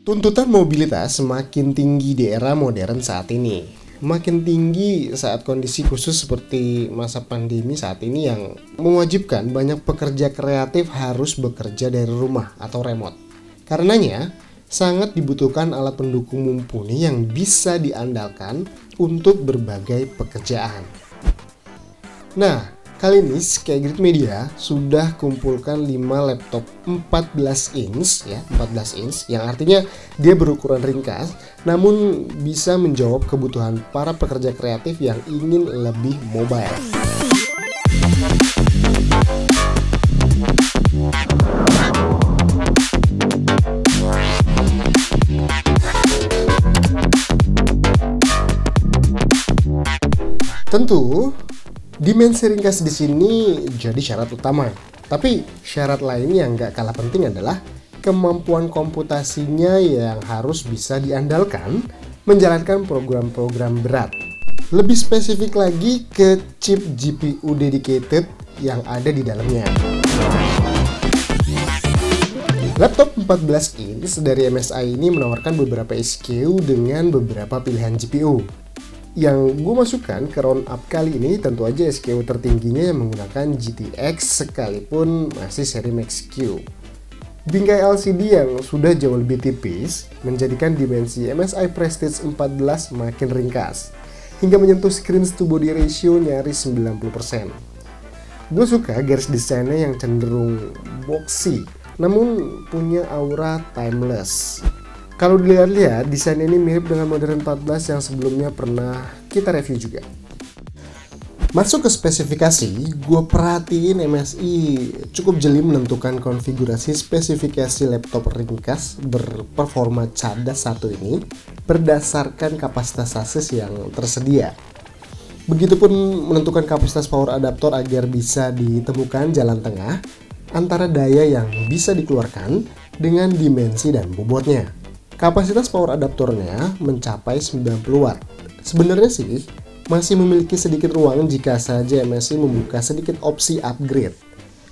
Tuntutan mobilitas semakin tinggi di era modern saat ini. Makin tinggi saat kondisi khusus seperti masa pandemi saat ini yang mewajibkan banyak pekerja kreatif harus bekerja dari rumah atau remote. Karenanya, sangat dibutuhkan alat pendukung mumpuni yang bisa diandalkan untuk berbagai pekerjaan. Nah, kali ini Skygrid Media sudah kumpulkan 5 laptop 14 inch ya, 14 inch yang artinya dia berukuran ringkas namun bisa menjawab kebutuhan para pekerja kreatif yang ingin lebih mobile. Tentu dimensi ringkas di sini jadi syarat utama. Tapi syarat lain yang gak kalah penting adalah kemampuan komputasinya yang harus bisa diandalkan menjalankan program-program berat. Lebih spesifik lagi ke chip GPU dedicated yang ada di dalamnya. Laptop 14 inch dari MSI ini menawarkan beberapa SKU dengan beberapa pilihan GPU. Yang gue masukkan ke roundup kali ini tentu aja SKU tertingginya yang menggunakan GTX sekalipun masih seri Max-Q. Bingkai LCD yang sudah jauh lebih tipis menjadikan dimensi MSI Prestige 14 makin ringkas hingga menyentuh screen to body ratio nyaris 90%. Gue suka garis desainnya yang cenderung boxy namun punya aura timeless. Kalau dilihat-lihat, desain ini mirip dengan model 14 yang sebelumnya pernah kita review juga. Masuk ke spesifikasi, gue perhatiin MSI cukup jeli menentukan konfigurasi spesifikasi laptop ringkas berperforma cadas satu ini berdasarkan kapasitas chassis yang tersedia. Begitupun menentukan kapasitas power adaptor agar bisa ditemukan jalan tengah antara daya yang bisa dikeluarkan dengan dimensi dan bobotnya. Kapasitas power adaptornya mencapai 90 watt. Sebenarnya sih masih memiliki sedikit ruang jika saja MSI membuka sedikit opsi upgrade.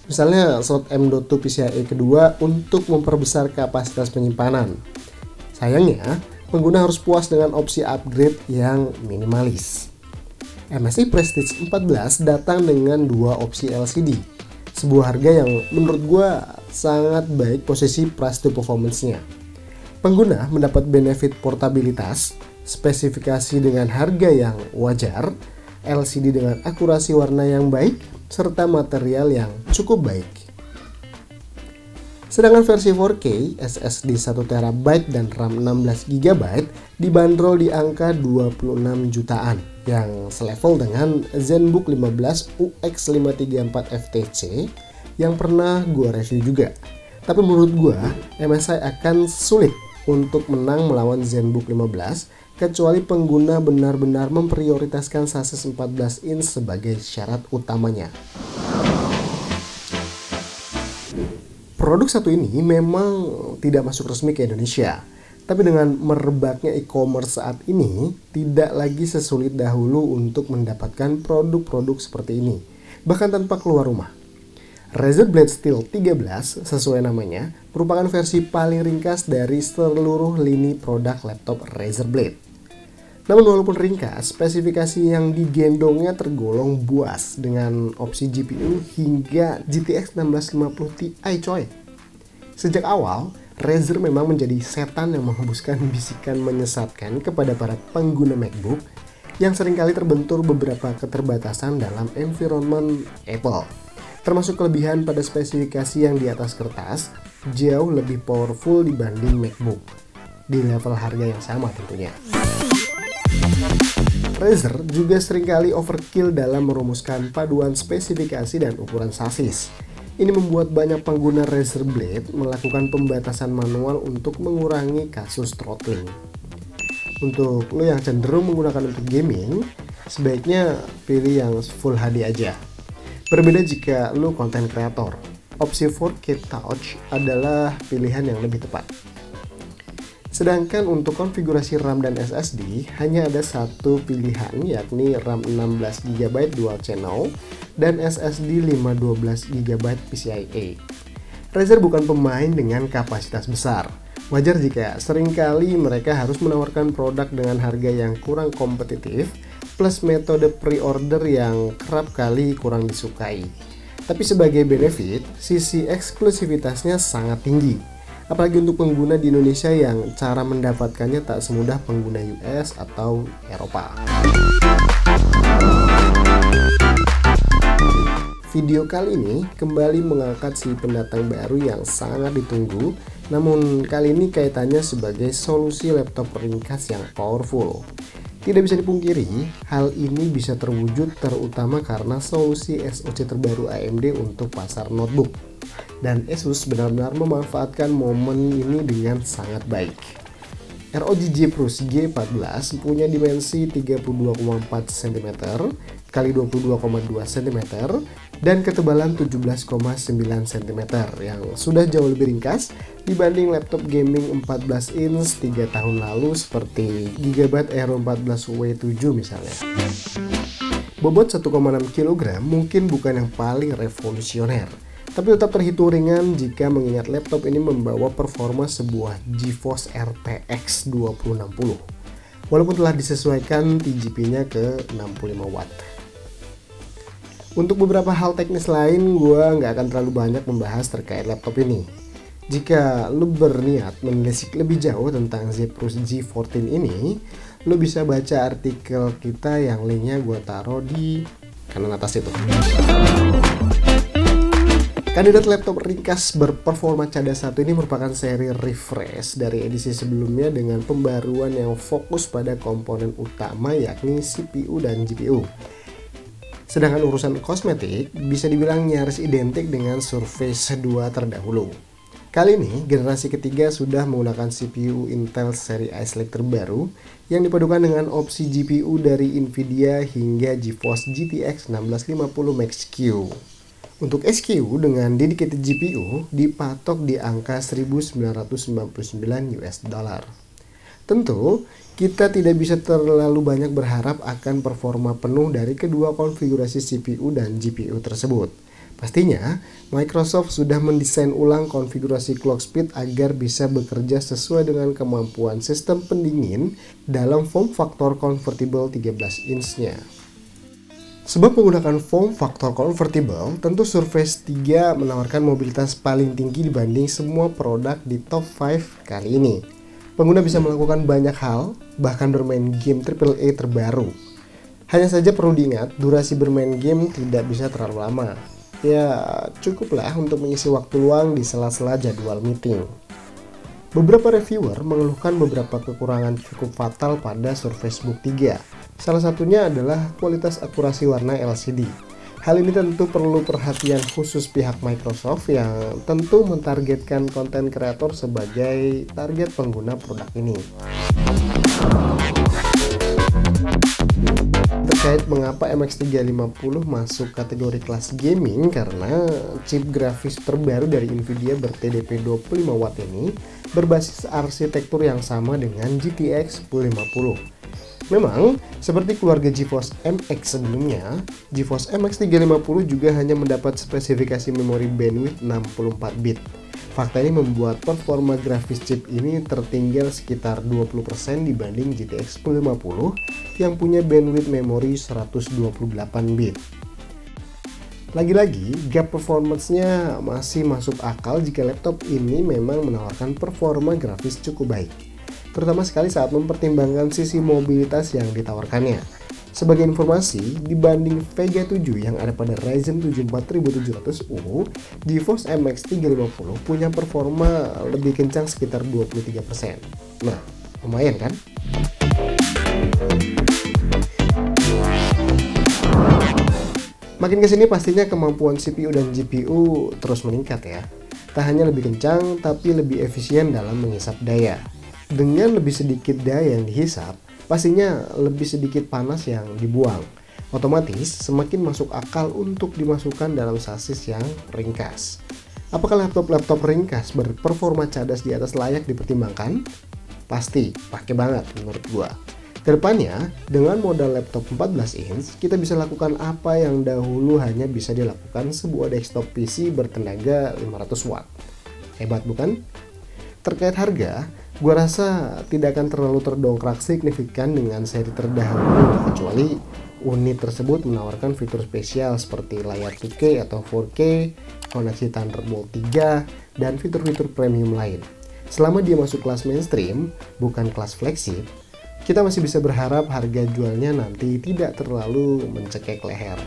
Misalnya slot M.2 PCIe kedua untuk memperbesar kapasitas penyimpanan. Sayangnya, pengguna harus puas dengan opsi upgrade yang minimalis. MSI Prestige 14 datang dengan dua opsi LCD. Sebuah harga yang menurut gue sangat baik posisi price to performance-nya. Pengguna mendapat benefit portabilitas, spesifikasi dengan harga yang wajar, LCD dengan akurasi warna yang baik, serta material yang cukup baik. Sedangkan versi 4K, SSD 1TB dan RAM 16GB dibanderol di angka 26 jutaan yang selevel dengan ZenBook 15 UX534 FTC yang pernah gue review juga. Tapi menurut gue, MSI akan sulit untuk menang melawan ZenBook 15 kecuali pengguna benar-benar memprioritaskan chassis 14 inch sebagai syarat utamanya. Produk satu ini memang tidak masuk resmi ke Indonesia, tapi dengan merebaknya e-commerce saat ini tidak lagi sesulit dahulu untuk mendapatkan produk-produk seperti ini, bahkan tanpa keluar rumah. Razer Blade Steel 13 sesuai namanya merupakan versi paling ringkas dari seluruh lini produk laptop Razer Blade. Namun walaupun ringkas, spesifikasi yang digendongnya tergolong buas dengan opsi GPU hingga GTX 1650 Ti coy. Sejak awal, Razer memang menjadi setan yang menghembuskan bisikan menyesatkan kepada para pengguna MacBook yang seringkali terbentur beberapa keterbatasan dalam environment Apple. Termasuk kelebihan pada spesifikasi yang di atas kertas jauh lebih powerful dibanding MacBook di level harga yang sama tentunya. Razer juga seringkali overkill dalam merumuskan paduan spesifikasi dan ukuran chassis. Ini membuat banyak pengguna Razer Blade melakukan pembatasan manual untuk mengurangi kasus throttling. Untuk lo yang cenderung menggunakan untuk gaming, sebaiknya pilih yang Full HD aja. Berbeda jika lu konten kreator, opsi 4K Touch adalah pilihan yang lebih tepat. Sedangkan untuk konfigurasi RAM dan SSD hanya ada satu pilihan, yakni RAM 16GB dual channel dan SSD 512GB PCIe. Razer bukan pemain dengan kapasitas besar, Wajar jika seringkali mereka harus menawarkan produk dengan harga yang kurang kompetitif, plus metode pre-order yang kerap kali kurang disukai. Tapi sebagai benefit, sisi eksklusivitasnya sangat tinggi. Apalagi untuk pengguna di Indonesia yang cara mendapatkannya tak semudah pengguna US atau Eropa. Video kali ini kembali mengangkat si pendatang baru yang sangat ditunggu, namun kali ini kaitannya sebagai solusi laptop ringkas yang powerful. Tidak bisa dipungkiri, hal ini bisa terwujud terutama karena solusi SoC terbaru AMD untuk pasar notebook. Dan Asus benar-benar memanfaatkan momen ini dengan sangat baik. ROG Zephyrus G14 punya dimensi 32,4 cm x 22,2 cm dan ketebalan 17,9 cm yang sudah jauh lebih ringkas dibanding laptop gaming 14 inch 3 tahun lalu seperti Gigabyte Aero 14W7 misalnya. Bobot 1,6 kg mungkin bukan yang paling revolusioner, tapi tetap terhitung ringan jika mengingat laptop ini membawa performa sebuah GeForce RTX 2060 walaupun telah disesuaikan TGP-nya ke 65 watt. Untuk beberapa hal teknis lain, gue nggak akan terlalu banyak membahas terkait laptop ini. Jika lo berniat menelisik lebih jauh tentang Zephyrus G14 ini, lo bisa baca artikel kita yang linknya gue taruh di kanan atas itu. Kandidat laptop ringkas berperforma cadas 1 ini merupakan seri refresh dari edisi sebelumnya dengan pembaruan yang fokus pada komponen utama yakni CPU dan GPU. Sedangkan urusan kosmetik bisa dibilang nyaris identik dengan Surface 2 terdahulu. Kali ini generasi ketiga sudah menggunakan CPU Intel seri Ice Lake terbaru yang dipadukan dengan opsi GPU dari Nvidia hingga GeForce GTX 1650 Max-Q. Untuk SQ dengan dedicated GPU dipatok di angka 1999 US dollar. Tentu, kita tidak bisa terlalu banyak berharap akan performa penuh dari kedua konfigurasi CPU dan GPU tersebut. Pastinya, Microsoft sudah mendesain ulang konfigurasi clock speed agar bisa bekerja sesuai dengan kemampuan sistem pendingin dalam form factor convertible 13 inch-nya. Sebab menggunakan form factor convertible, tentu Surface 3 menawarkan mobilitas paling tinggi dibanding semua produk di top 5 kali ini. Pengguna bisa melakukan banyak hal, bahkan bermain game AAA terbaru. Hanya saja perlu diingat, durasi bermain game tidak bisa terlalu lama. Ya, cukuplah untuk mengisi waktu luang di sela-sela jadwal meeting. Beberapa reviewer mengeluhkan beberapa kekurangan cukup fatal pada Surface Book 3. Salah satunya adalah kualitas akurasi warna LCD. Hal ini tentu perlu perhatian khusus pihak Microsoft yang tentu mentargetkan konten kreator sebagai target pengguna produk ini. Terkait mengapa MX350 masuk kategori kelas gaming, karena chip grafis terbaru dari Nvidia ber-TDP 25 watt ini berbasis arsitektur yang sama dengan GTX 1050. Memang, seperti keluarga GeForce MX sebelumnya, GeForce MX 350 juga hanya mendapat spesifikasi memori bandwidth 64 bit. Fakta ini membuat performa grafis chip ini tertinggal sekitar 20% dibanding GTX 1050 yang punya bandwidth memori 128 bit. Lagi-lagi, gap performance-nya masih masuk akal jika laptop ini memang menawarkan performa grafis cukup baik, terutama sekali saat mempertimbangkan sisi mobilitas yang ditawarkannya. Sebagai informasi, dibanding Vega 7 yang ada pada Ryzen 7 4700U, GeForce MX 350 punya performa lebih kencang sekitar 23%. Nah, lumayan kan? Makin kesini pastinya kemampuan CPU dan GPU terus meningkat ya. Tak hanya lebih kencang, tapi lebih efisien dalam menghisap daya. Dengan lebih sedikit daya yang dihisap, pastinya lebih sedikit panas yang dibuang. Otomatis semakin masuk akal untuk dimasukkan dalam sasis yang ringkas. Apakah laptop-laptop ringkas berperforma cadas di atas layak dipertimbangkan? Pasti, pakai banget menurut gua. Kedepannya, dengan modal laptop 14 inch, kita bisa lakukan apa yang dahulu hanya bisa dilakukan sebuah desktop PC bertenaga 500 watt. Hebat bukan? Terkait harga, gue rasa tidak akan terlalu terdongkrak signifikan dengan seri terdahulu, kecuali unit tersebut menawarkan fitur spesial seperti layar 2K atau 4K, koneksi Thunderbolt 3, dan fitur-fitur premium lain. Selama dia masuk kelas mainstream, bukan kelas flagship, kita masih bisa berharap harga jualnya nanti tidak terlalu mencekik leher.